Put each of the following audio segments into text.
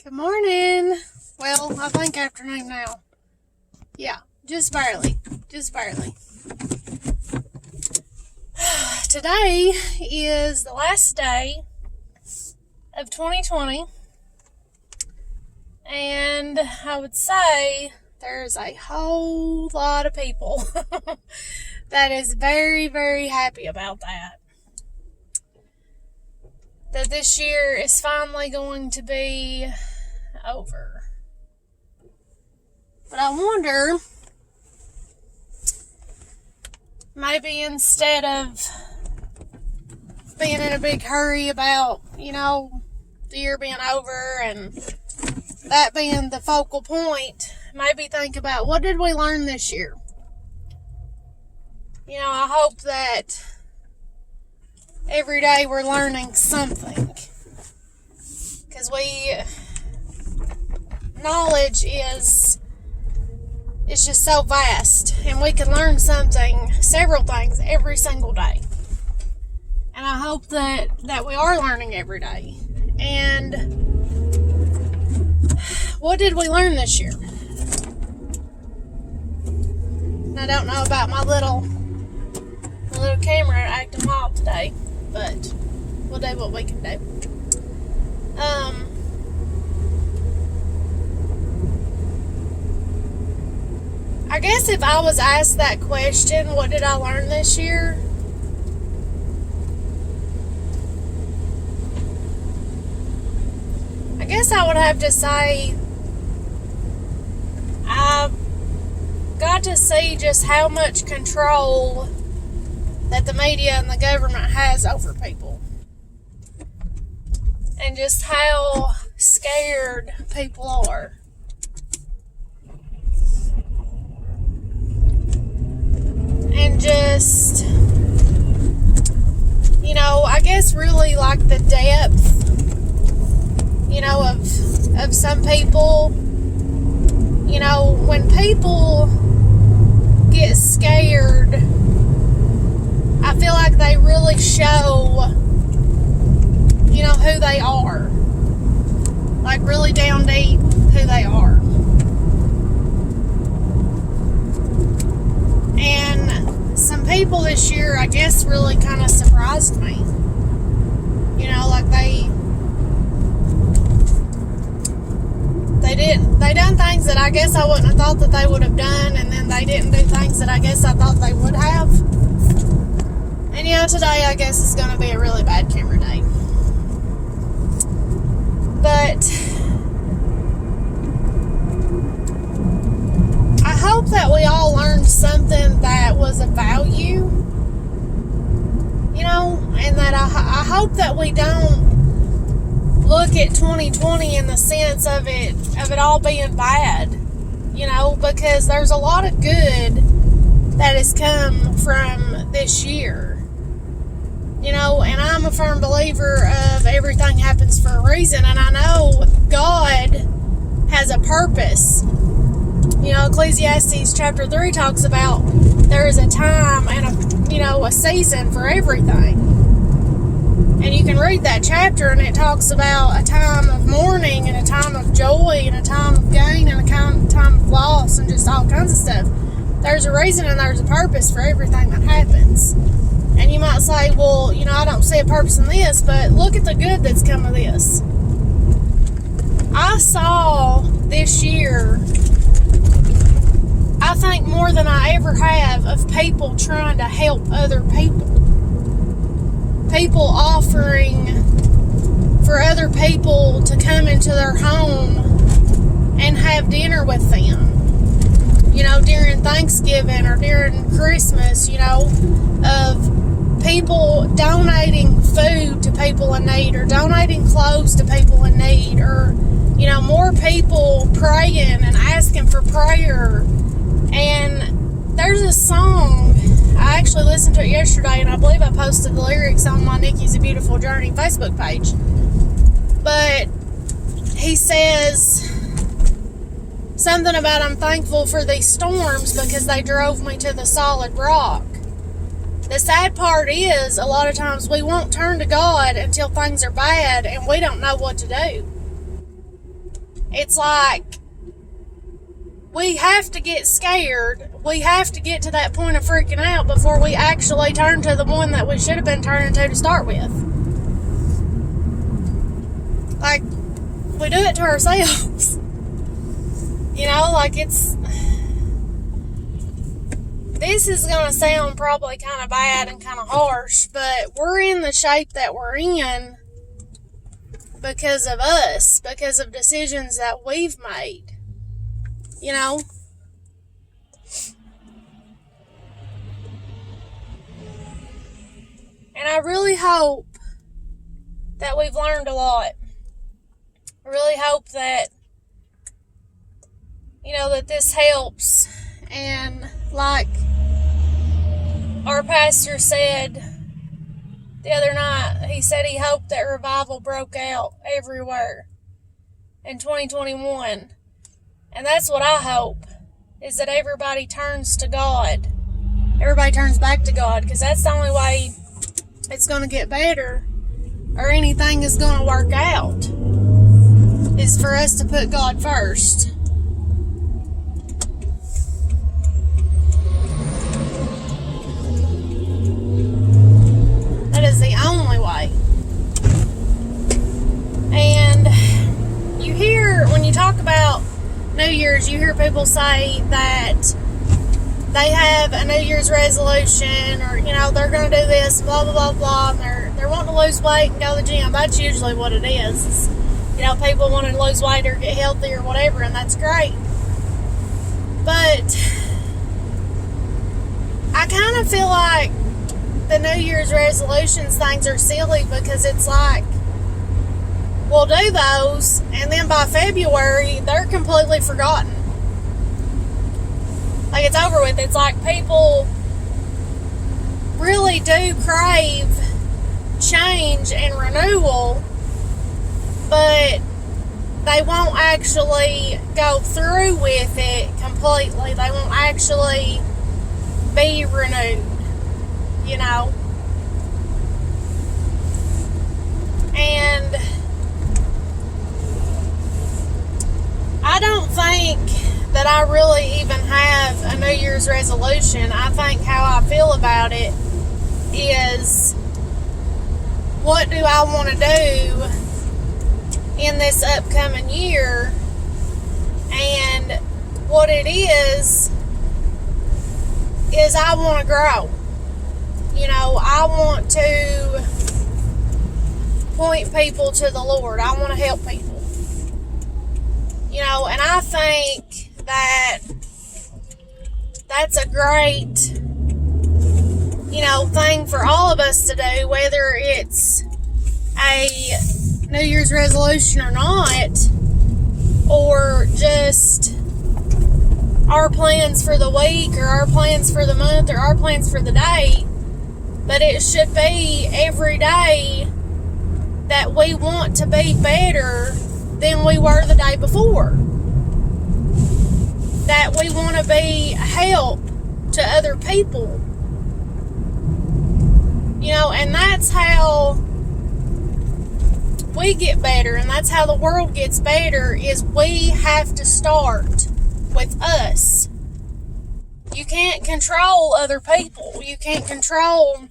Good morning. Well, I think afternoon now. Yeah, just barely. Just barely. Today is the last day of 2020. And I would say there's a whole lot of people that is very, very happy about that. That this year is finally going to be over. But I wonder, maybe instead of being in a big hurry about, the year being over and that being the focal point, maybe think about, what did we learn this year? I hope that every day we're learning something. Because knowledge is just so vast. And we can learn several things every single day. And I hope that we are learning every day. And what did we learn this year? I don't know about my little camera acting wild today, but we'll do what we can do. I guess if I was asked that question, what did I learn this year? I guess I would have to say I got to see just how much control that the media and the government has over people. And just how scared people are. And just, I guess really like the depth, of some people. When people get scared, I feel like they really show, who they are. Like really down deep who they are. And some people this year, I guess, really kind of surprised me. Like they done things that I guess I wouldn't have thought that they would have done, and then they didn't do things that I guess I thought they would have. And today I guess is going to be a really bad camera day. But I hope that we all learned something that was of value, and that I hope that we don't look at 2020 in the sense of it all being bad, because there's a lot of good that has come from this year. And I'm a firm believer of everything happens for a reason, and I know God has a purpose. Ecclesiastes chapter 3 talks about there is a time and a season for everything. And you can read that chapter, and it talks about a time of mourning and a time of joy and a time of gain and a time of loss and just all kinds of stuff. There's a reason and there's a purpose for everything that happens. And you might say, well, I don't see a purpose in this, but look at the good that's come of this. I saw this year, I think more than I ever have, of people trying to help other people. People offering for other people to come into their home and have dinner with them. During Thanksgiving or during Christmas, of people donating food to people in need, or donating clothes to people in need, or, more people praying and asking for prayer. And there's a song, I actually listened to it yesterday, and I believe I posted the lyrics on my Nikki's a Beautiful Journey Facebook page. But he says something about, I'm thankful for these storms because they drove me to the solid rock. The sad part is, a lot of times we won't turn to God until things are bad and we don't know what to do. it's like we have to get scared. We have to get to that point of freaking out before we actually turn to the one that we should have been turning to start with. Like, we do it to ourselves. You know, like this is going to sound probably kind of bad and kind of harsh, but we're in the shape that we're in because of us, because of decisions that we've made. You know? And I really hope that we've learned a lot. I really hope that, you know, that this helps. And like our pastor said the other night, he said he hoped that revival broke out everywhere in 2021. And that's what I hope, is that everybody turns to God. Everybody turns back to God, because that's the only way it's going to get better, or anything is going to work out, is for us to put God first. That is the only way. And you hear, when you talk about New Year's, you hear people say that they have a New Year's resolution, or, you know, they're going to do this, blah, blah, blah, blah, and they're wanting to lose weight and go to the gym. That's usually what it is. You know, people want to lose weight or get healthy or whatever, and that's great. But I kind of feel like the New Year's resolutions things are silly, because it's like, we'll do those, and then by February, they're completely forgotten. Like, it's over with. It's like people really do crave change and renewal, but they won't actually go through with it completely. They won't actually be renewed, you know? And I don't think that I really even have a New Year's resolution. I think how I feel about it is, what do I want to do in this upcoming year? And what it is I want to grow. You know, I want to point people to the Lord. I want to help people. You know, and I think that that's a great, you know, thing for all of us to do, whether it's a New Year's resolution or not, or just our plans for the week, or our plans for the month, or our plans for the day. But it should be every day that we want to be better than we were the day before. That we want to be help to other people. You know, and that's how we get better, and that's how the world gets better, is we have to start with us. You can't control other people. You can't control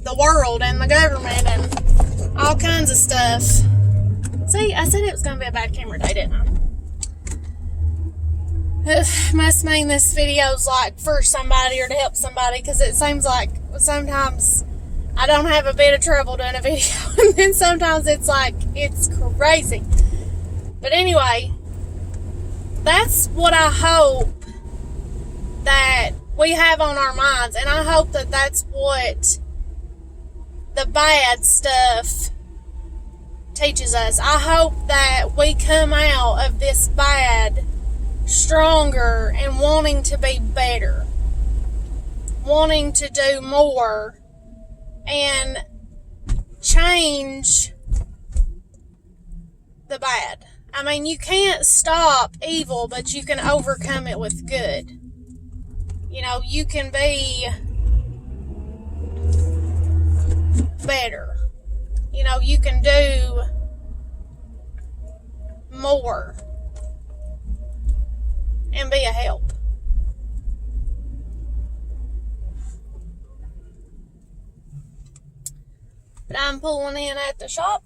the world and the government and all kinds of stuff. See, I said it was going to be a bad camera day, didn't I? It must mean this video's like for somebody or to help somebody, because it seems like sometimes I don't have a bit of trouble doing a video, and then sometimes it's like, it's crazy. But anyway, that's what I hope that we have on our minds, and I hope that that's what the bad stuff teaches us. I hope that we come out of this bad stronger and wanting to be better, wanting to do more and change the bad. I mean, you can't stop evil, but you can overcome it with good. You know, you can be better. You know, you can do more and be a help. But I'm pulling in at the shop,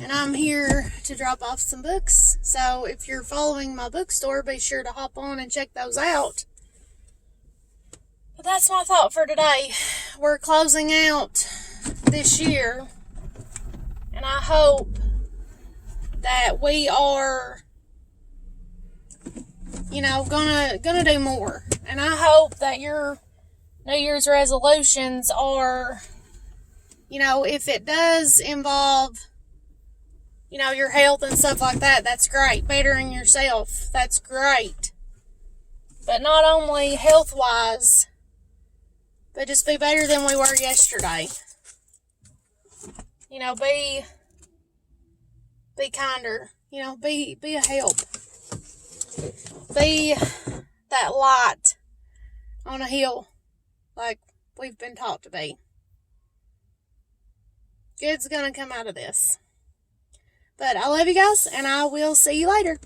and I'm here to drop off some books. So if you're following my bookstore, be sure to hop on and check those out. But that's my thought for today. We're closing out this year, and I hope that we are, gonna do more. And I hope that your New Year's resolutions are, if it does involve, your health and stuff like that, that's great. Bettering yourself, that's great. But not only health-wise, but just be better than we were yesterday. Be kinder. Be a help. Be that light on a hill like we've been taught to be. Good's gonna come out of this. But I love you guys, and I will see you later.